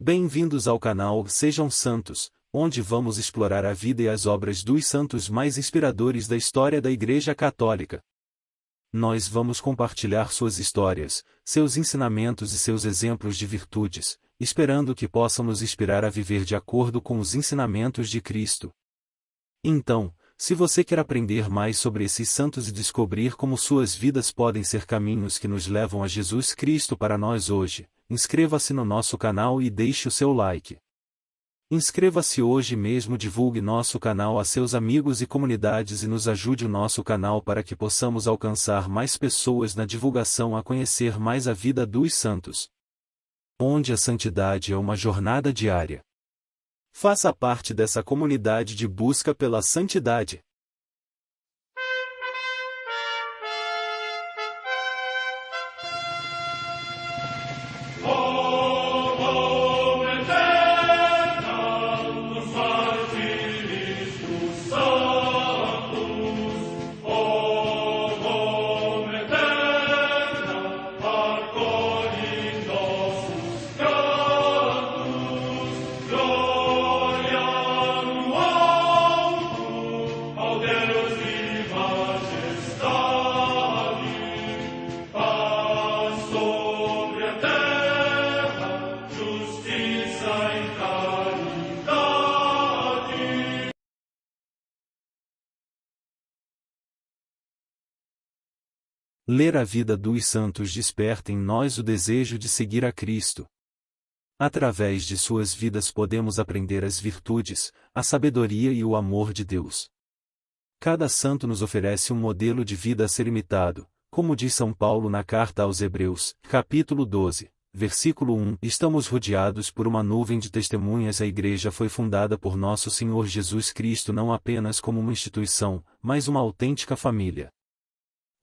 Bem-vindos ao canal Sejam Santos, onde vamos explorar a vida e as obras dos santos mais inspiradores da história da Igreja Católica. Nós vamos compartilhar suas histórias, seus ensinamentos e seus exemplos de virtudes, esperando que possam nos inspirar a viver de acordo com os ensinamentos de Cristo. Então, se você quer aprender mais sobre esses santos e descobrir como suas vidas podem ser caminhos que nos levam a Jesus Cristo para nós hoje, inscreva-se no nosso canal e deixe o seu like. Inscreva-se hoje mesmo, divulgue nosso canal a seus amigos e comunidades e nos ajude o nosso canal para que possamos alcançar mais pessoas na divulgação a conhecer mais a vida dos santos. Onde a santidade é uma jornada diária. Faça parte dessa comunidade de busca pela santidade. Ler a vida dos santos desperta em nós o desejo de seguir a Cristo. Através de suas vidas podemos aprender as virtudes, a sabedoria e o amor de Deus. Cada santo nos oferece um modelo de vida a ser imitado, como diz São Paulo na carta aos Hebreus, capítulo 12, versículo 1. Estamos rodeados por uma nuvem de testemunhas. A Igreja foi fundada por nosso Senhor Jesus Cristo não apenas como uma instituição, mas uma autêntica família.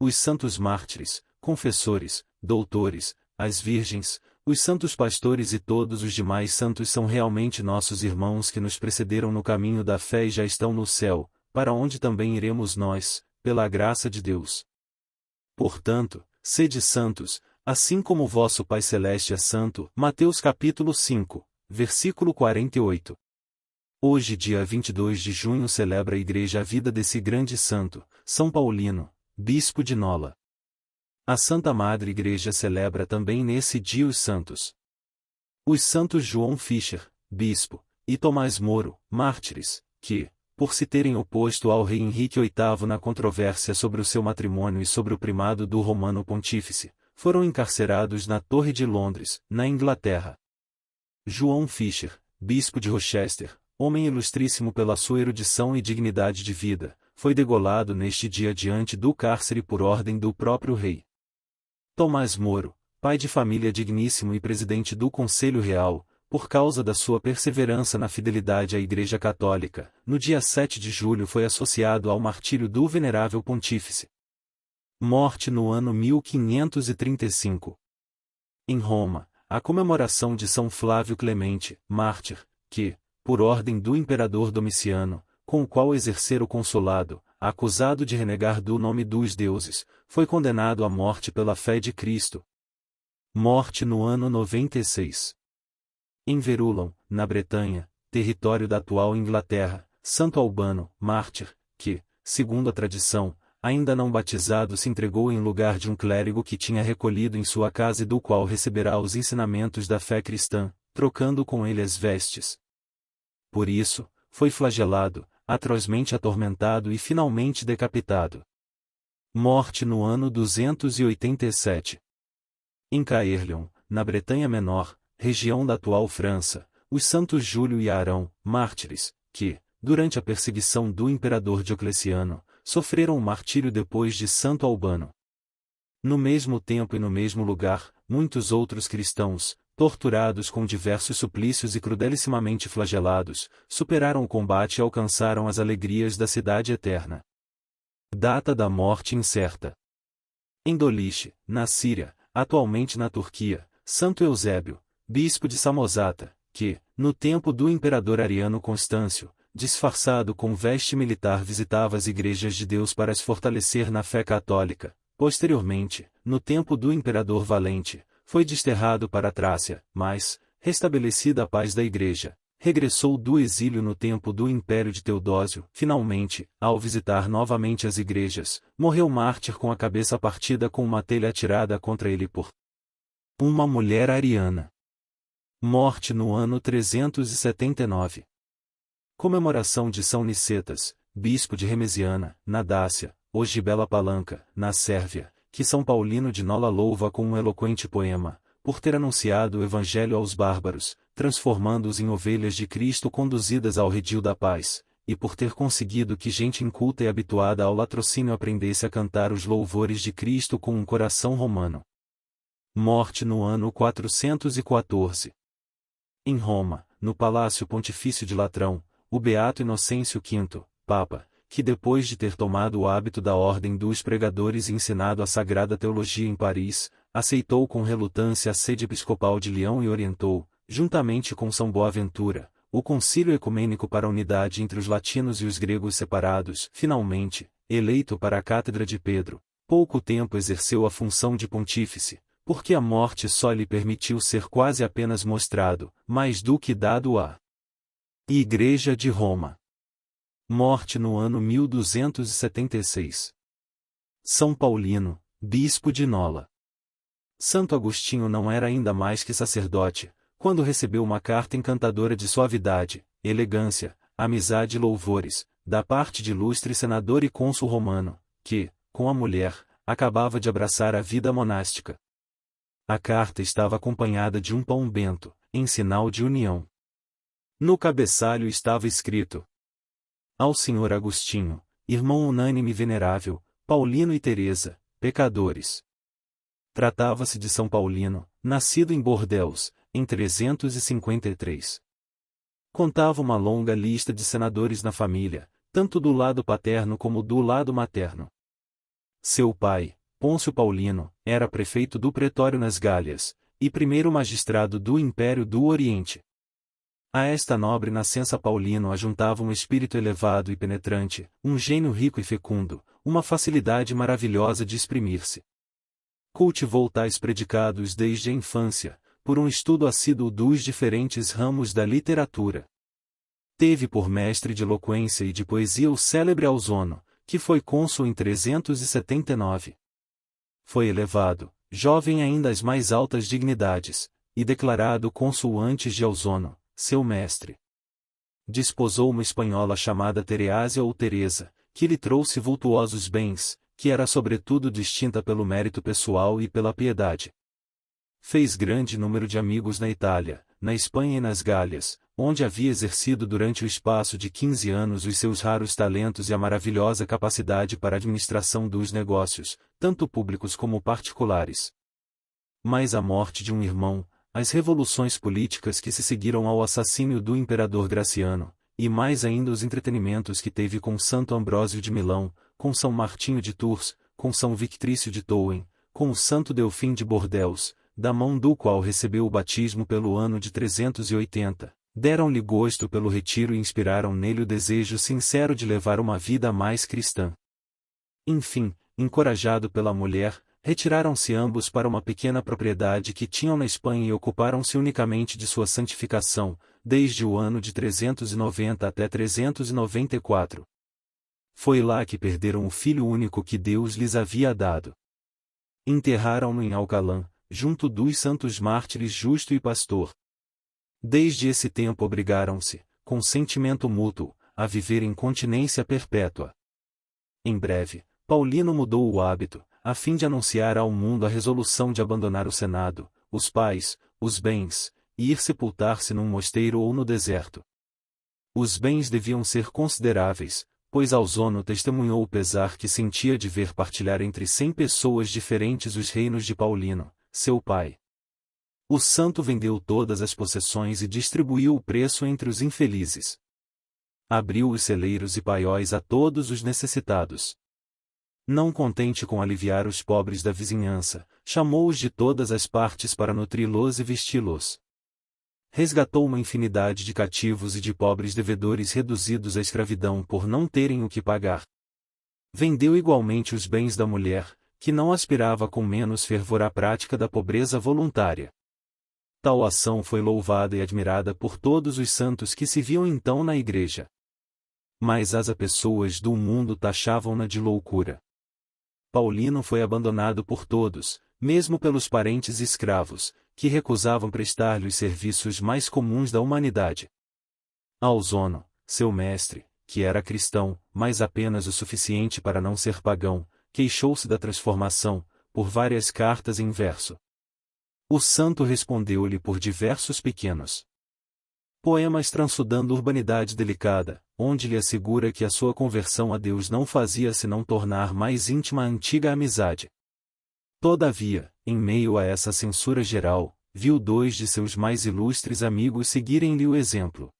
Os santos mártires, confessores, doutores, as virgens, os santos pastores e todos os demais santos são realmente nossos irmãos que nos precederam no caminho da fé e já estão no céu, para onde também iremos nós, pela graça de Deus. Portanto, sede santos, assim como o vosso Pai Celeste é santo. Mateus capítulo 5, versículo 48. Hoje, dia 22 de junho, celebra a Igreja a vida desse grande santo, São Paulino, bispo de Nola. A Santa Madre Igreja celebra também nesse dia os santos. Os santos João Fischer, bispo, e Tomás Moro, mártires, que, por se terem oposto ao rei Henrique VIII na controvérsia sobre o seu matrimônio e sobre o primado do Romano Pontífice, foram encarcerados na Torre de Londres, na Inglaterra. João Fischer, bispo de Rochester, homem ilustríssimo pela sua erudição e dignidade de vida, foi degolado neste dia diante do cárcere por ordem do próprio rei. Tomás Moro, pai de família digníssimo e presidente do Conselho Real, por causa da sua perseverança na fidelidade à Igreja Católica, no dia 7 de julho foi associado ao martírio do Venerável Pontífice. Morte no ano 1535. Em Roma, a comemoração de São Flávio Clemente, mártir, que, por ordem do imperador Domiciano, com o qual exercer o consulado, acusado de renegar do nome dos deuses, foi condenado à morte pela fé de Cristo. Morte no ano 96. Em Verulam, na Bretanha, território da atual Inglaterra, Santo Albano, mártir, que, segundo a tradição, ainda não batizado se entregou em lugar de um clérigo que tinha recolhido em sua casa e do qual receberá os ensinamentos da fé cristã, trocando com ele as vestes. Por isso, foi flagelado, atrozmente atormentado e finalmente decapitado. Morte no ano 287. Em Caerleon, na Bretanha Menor, região da atual França, os santos Júlio e Arão, mártires, que, durante a perseguição do imperador Diocleciano, sofreram o martírio depois de Santo Albano. No mesmo tempo e no mesmo lugar, muitos outros cristãos, torturados com diversos suplícios e crudelissimamente flagelados, superaram o combate e alcançaram as alegrias da cidade eterna. Data da morte incerta. Em Doliche, na Síria, atualmente na Turquia, Santo Eusébio, bispo de Samosata, que, no tempo do imperador Ariano Constâncio, disfarçado com veste militar visitava as igrejas de Deus para as fortalecer na fé católica. Posteriormente, no tempo do imperador Valente, foi desterrado para a Trácia, mas, restabelecida a paz da Igreja, regressou do exílio no tempo do Império de Teodósio. Finalmente, ao visitar novamente as igrejas, morreu mártir com a cabeça partida com uma telha atirada contra ele por uma mulher ariana. Morte no ano 379. Comemoração de São Nicetas, bispo de Remesiana, na Dácia, hoje Bela Palanca, na Sérvia, que São Paulino de Nola louva com um eloquente poema, por ter anunciado o Evangelho aos bárbaros, transformando-os em ovelhas de Cristo conduzidas ao redil da paz, e por ter conseguido que gente inculta e habituada ao latrocínio aprendesse a cantar os louvores de Cristo com um coração romano. Morte no ano 414. Em Roma, no Palácio Pontifício de Latrão, o Beato Inocêncio V, Papa, que depois de ter tomado o hábito da Ordem dos Pregadores e ensinado a Sagrada Teologia em Paris, aceitou com relutância a sede episcopal de Leão e orientou, juntamente com São Boaventura, o concílio ecumênico para a unidade entre os latinos e os gregos separados. Finalmente, eleito para a Cátedra de Pedro, pouco tempo exerceu a função de pontífice, porque a morte só lhe permitiu ser quase apenas mostrado, mais do que dado à Igreja de Roma. Morte no ano 1276. São Paulino, bispo de Nola. Santo Agostinho não era ainda mais que sacerdote, quando recebeu uma carta encantadora de suavidade, elegância, amizade e louvores, da parte de ilustre senador e cônsul romano, que, com a mulher, acabava de abraçar a vida monástica. A carta estava acompanhada de um pão bento, em sinal de união. No cabeçalho estava escrito: ao Senhor Agostinho, irmão unânime e venerável, Paulino e Teresa, pecadores. Tratava-se de São Paulino, nascido em Bordeaux, em 353. Contava uma longa lista de senadores na família, tanto do lado paterno como do lado materno. Seu pai, Pôncio Paulino, era prefeito do Pretório nas Gálias, e primeiro magistrado do Império do Oriente. A esta nobre nascença Paulino ajuntava um espírito elevado e penetrante, um gênio rico e fecundo, uma facilidade maravilhosa de exprimir-se. Cultivou tais predicados desde a infância, por um estudo assíduo dos diferentes ramos da literatura. Teve por mestre de eloquência e de poesia o célebre Ausono, que foi cônsul em 379. Foi elevado, jovem ainda às mais altas dignidades, e declarado cônsul antes de Ausono, seu mestre. Desposou uma espanhola chamada Tereásia ou Teresa, que lhe trouxe vultuosos bens, que era sobretudo distinta pelo mérito pessoal e pela piedade. Fez grande número de amigos na Itália, na Espanha e nas Gálias, onde havia exercido durante o espaço de 15 anos os seus raros talentos e a maravilhosa capacidade para a administração dos negócios, tanto públicos como particulares. Mas a morte de um irmão, as revoluções políticas que se seguiram ao assassínio do imperador Graciano, e mais ainda os entretenimentos que teve com Santo Ambrósio de Milão, com São Martinho de Tours, com São Victrício de Touen, com o Santo Delfim de Bordeaux, da mão do qual recebeu o batismo pelo ano de 380, deram-lhe gosto pelo retiro e inspiraram nele o desejo sincero de levar uma vida mais cristã. Enfim, encorajado pela mulher, retiraram-se ambos para uma pequena propriedade que tinham na Espanha e ocuparam-se unicamente de sua santificação, desde o ano de 390 até 394. Foi lá que perderam o filho único que Deus lhes havia dado. Enterraram-no em Alcalá, junto dos santos mártires Justo e Pastor. Desde esse tempo obrigaram-se, com sentimento mútuo, a viver em continência perpétua. Em breve, Paulino mudou o hábito, a fim de anunciar ao mundo a resolução de abandonar o Senado, os pais, os bens, e ir sepultar-se num mosteiro ou no deserto. Os bens deviam ser consideráveis, pois Ausono testemunhou o pesar que sentia de ver partilhar entre 100 pessoas diferentes os reinos de Paulino, seu pai. O santo vendeu todas as possessões e distribuiu o preço entre os infelizes. Abriu os celeiros e paióis a todos os necessitados. Não contente com aliviar os pobres da vizinhança, chamou-os de todas as partes para nutri-los e vesti-los. Resgatou uma infinidade de cativos e de pobres devedores reduzidos à escravidão por não terem o que pagar. Vendeu igualmente os bens da mulher, que não aspirava com menos fervor à prática da pobreza voluntária. Tal ação foi louvada e admirada por todos os santos que se viam então na igreja. Mas as pessoas do mundo taxavam-na de loucura. Paulino foi abandonado por todos, mesmo pelos parentes escravos, que recusavam prestar-lhe os serviços mais comuns da humanidade. Auzono, seu mestre, que era cristão, mas apenas o suficiente para não ser pagão, queixou-se da transformação, por várias cartas em verso. O santo respondeu-lhe por diversos pequenos poemas transudando urbanidade delicada, onde lhe assegura que a sua conversão a Deus não fazia senão tornar mais íntima a antiga amizade. Todavia, em meio a essa censura geral, viu dois de seus mais ilustres amigos seguirem-lhe o exemplo.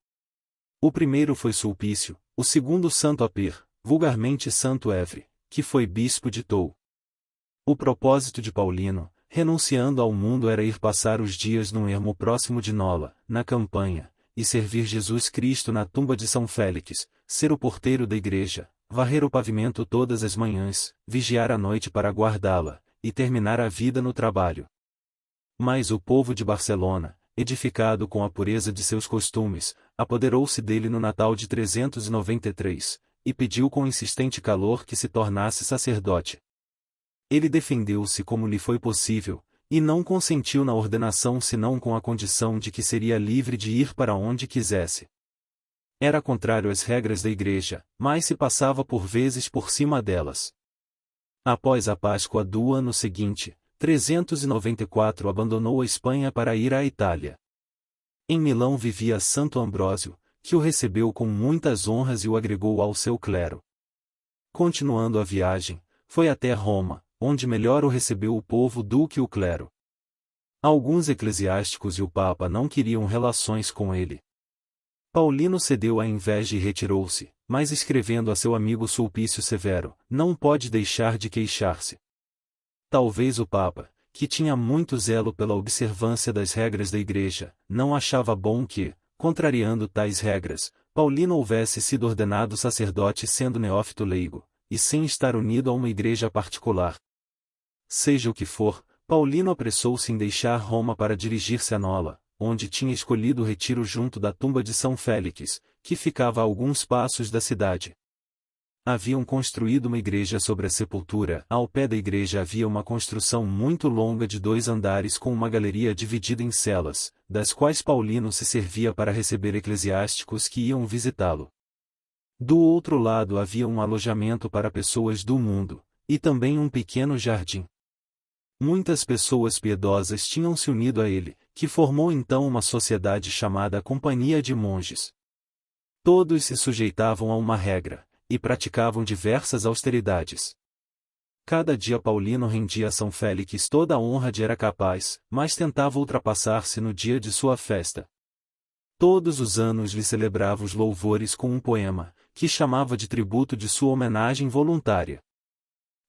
O primeiro foi Sulpício, o segundo Santo Aper, vulgarmente Santo Évre, que foi bispo de Tou. O propósito de Paulino, renunciando ao mundo, era ir passar os dias num ermo próximo de Nola, na campanha, e servir Jesus Cristo na tumba de São Félix, ser o porteiro da igreja, varrer o pavimento todas as manhãs, vigiar a noite para guardá-la, e terminar a vida no trabalho. Mas o povo de Barcelona, edificado com a pureza de seus costumes, apoderou-se dele no Natal de 393, e pediu com insistente calor que se tornasse sacerdote. Ele defendeu-se como lhe foi possível, e não consentiu na ordenação senão com a condição de que seria livre de ir para onde quisesse. Era contrário às regras da igreja, mas se passava por vezes por cima delas. Após a Páscoa do ano seguinte, 394, abandonou a Espanha para ir à Itália. Em Milão vivia Santo Ambrósio, que o recebeu com muitas honras e o agregou ao seu clero. Continuando a viagem, foi até Roma, onde melhor o recebeu o povo do que o clero. Alguns eclesiásticos e o Papa não queriam relações com ele. Paulino cedeu à inveja e retirou-se, mas escrevendo a seu amigo Sulpício Severo, não pode deixar de queixar-se. Talvez o Papa, que tinha muito zelo pela observância das regras da Igreja, não achava bom que, contrariando tais regras, Paulino houvesse sido ordenado sacerdote sendo neófito leigo, e sem estar unido a uma igreja particular. Seja o que for, Paulino apressou-se em deixar Roma para dirigir-se a Nola, onde tinha escolhido o retiro junto da tumba de São Félix, que ficava a alguns passos da cidade. Haviam construído uma igreja sobre a sepultura. Ao pé da igreja havia uma construção muito longa de 2 andares com uma galeria dividida em celas, das quais Paulino se servia para receber eclesiásticos que iam visitá-lo. Do outro lado havia um alojamento para pessoas do mundo, e também um pequeno jardim. Muitas pessoas piedosas tinham se unido a ele, que formou então uma sociedade chamada Companhia de Monges. Todos se sujeitavam a uma regra, e praticavam diversas austeridades. Cada dia Paulino rendia a São Félix toda a honra de era capaz, mas tentava ultrapassar-se no dia de sua festa. Todos os anos lhe celebrava os louvores com um poema, que chamava de tributo de sua homenagem voluntária.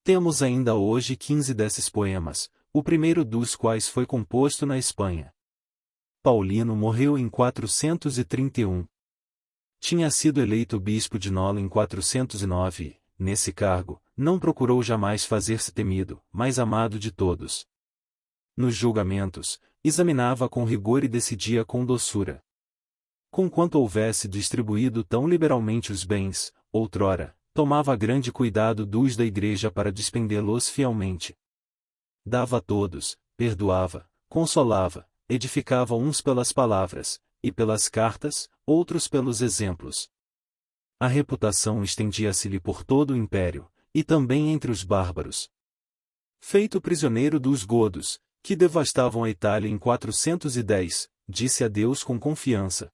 Temos ainda hoje 15 desses poemas, o primeiro dos quais foi composto na Espanha. Paulino morreu em 431. Tinha sido eleito bispo de Nola em 409 e, nesse cargo, não procurou jamais fazer-se temido, mas amado de todos. Nos julgamentos, examinava com rigor e decidia com doçura. Conquanto houvesse distribuído tão liberalmente os bens, outrora, tomava grande cuidado dos da igreja para despendê-los fielmente. Dava a todos, perdoava, consolava, edificava uns pelas palavras, e pelas cartas, outros pelos exemplos. A reputação estendia-se-lhe por todo o império, e também entre os bárbaros. Feito prisioneiro dos godos, que devastavam a Itália em 410, disse a Deus com confiança: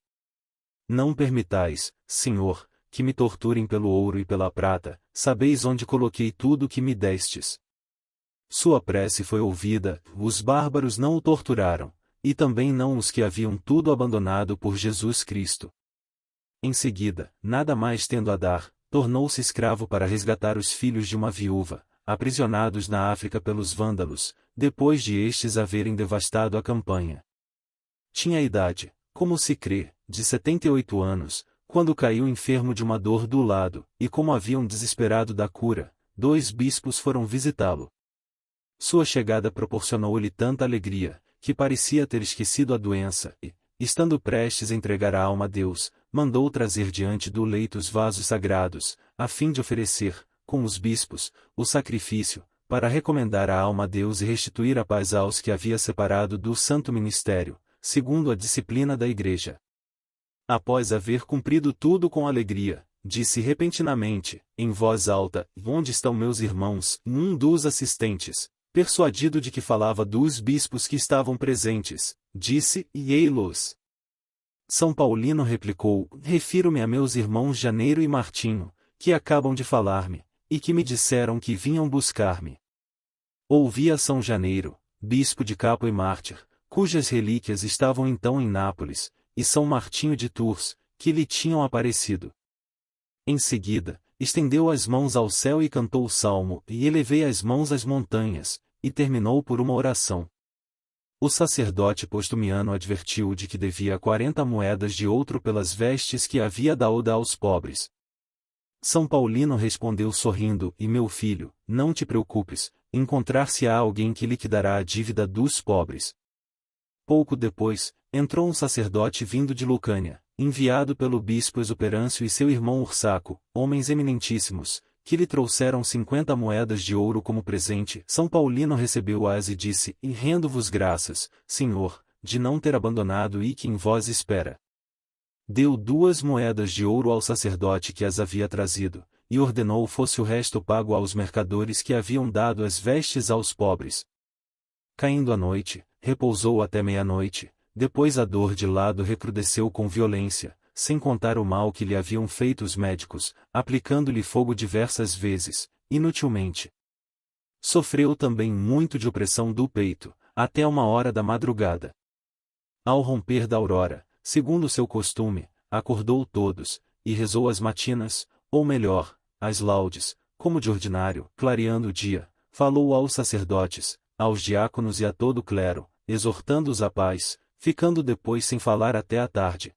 Não permitais, Senhor, que me torturem pelo ouro e pela prata, sabeis onde coloquei tudo o que me destes. Sua prece foi ouvida, os bárbaros não o torturaram, e também não os que haviam tudo abandonado por Jesus Cristo. Em seguida, nada mais tendo a dar, tornou-se escravo para resgatar os filhos de uma viúva, aprisionados na África pelos vândalos, depois de estes haverem devastado a campanha. Tinha a idade, como se crê, de 78 anos, quando caiu enfermo de uma dor do lado, e como haviam desesperado da cura, 2 bispos foram visitá-lo. Sua chegada proporcionou-lhe tanta alegria, que parecia ter esquecido a doença, e, estando prestes a entregar a alma a Deus, mandou trazer diante do leito os vasos sagrados, a fim de oferecer, com os bispos, o sacrifício, para recomendar a alma a Deus e restituir a paz aos que havia separado do santo ministério, segundo a disciplina da Igreja. Após haver cumprido tudo com alegria, disse repentinamente, em voz alta: "Onde estão meus irmãos?" Um dos assistentes, persuadido de que falava dos bispos que estavam presentes, disse: "E ei-los." São Paulino replicou: "Refiro-me a meus irmãos Janeiro e Martinho, que acabam de falar-me, e que me disseram que vinham buscar-me." Ouvi a São Janeiro, bispo de Capo e mártir, cujas relíquias estavam então em Nápoles, e São Martinho de Tours, que lhe tinham aparecido. Em seguida, estendeu as mãos ao céu e cantou o salmo: "E elevei as mãos às montanhas", e terminou por uma oração. O sacerdote Postumiano advertiu-o de que devia 40 moedas de ouro pelas vestes que havia dado aos pobres. São Paulino respondeu sorrindo: "E meu filho, não te preocupes, encontrar-se-á alguém que liquidará a dívida dos pobres." Pouco depois, entrou um sacerdote vindo de Lucânia, enviado pelo bispo Exuperâncio e seu irmão Ursaco, homens eminentíssimos, que lhe trouxeram 50 moedas de ouro como presente. São Paulino recebeu-as e disse: "E rendo-vos graças, Senhor, de não ter abandonado e que em vós espera." Deu 2 moedas de ouro ao sacerdote que as havia trazido, e ordenou fosse o resto pago aos mercadores que haviam dado as vestes aos pobres. Caindo a noite, repousou até meia-noite, depois a dor de lado recrudesceu com violência, sem contar o mal que lhe haviam feito os médicos, aplicando-lhe fogo diversas vezes, inutilmente. Sofreu também muito de opressão do peito, até 1 hora da madrugada. Ao romper da aurora, segundo seu costume, acordou todos, e rezou as matinas, ou melhor, as laudes, como de ordinário. Clareando o dia, falou aos sacerdotes, aos diáconos e a todo o clero, exortando-os à paz, ficando depois sem falar até a tarde.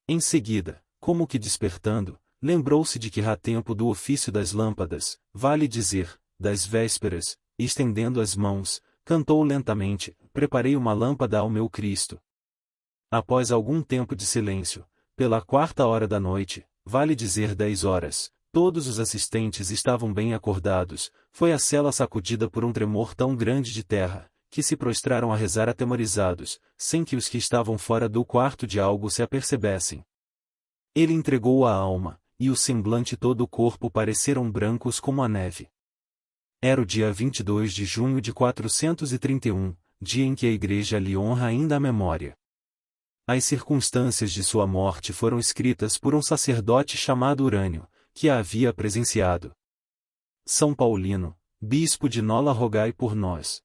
Em seguida, como que despertando, lembrou-se de que era tempo do ofício das lâmpadas, vale dizer, das vésperas, e estendendo as mãos, cantou lentamente: "Preparei uma lâmpada ao meu Cristo." Após algum tempo de silêncio, pela 4ª hora da noite, vale dizer 10 horas, todos os assistentes estavam bem acordados, foi a cela sacudida por um tremor tão grande de terra, que se prostraram a rezar atemorizados, sem que os que estavam fora do quarto de algo se apercebessem. Ele entregou a alma, e o semblante e todo o corpo pareceram brancos como a neve. Era o dia 22 de junho de 431, dia em que a Igreja lhe honra ainda a memória. As circunstâncias de sua morte foram escritas por um sacerdote chamado Urânio, que a havia presenciado. São Paulino, bispo de Nola, rogai por nós.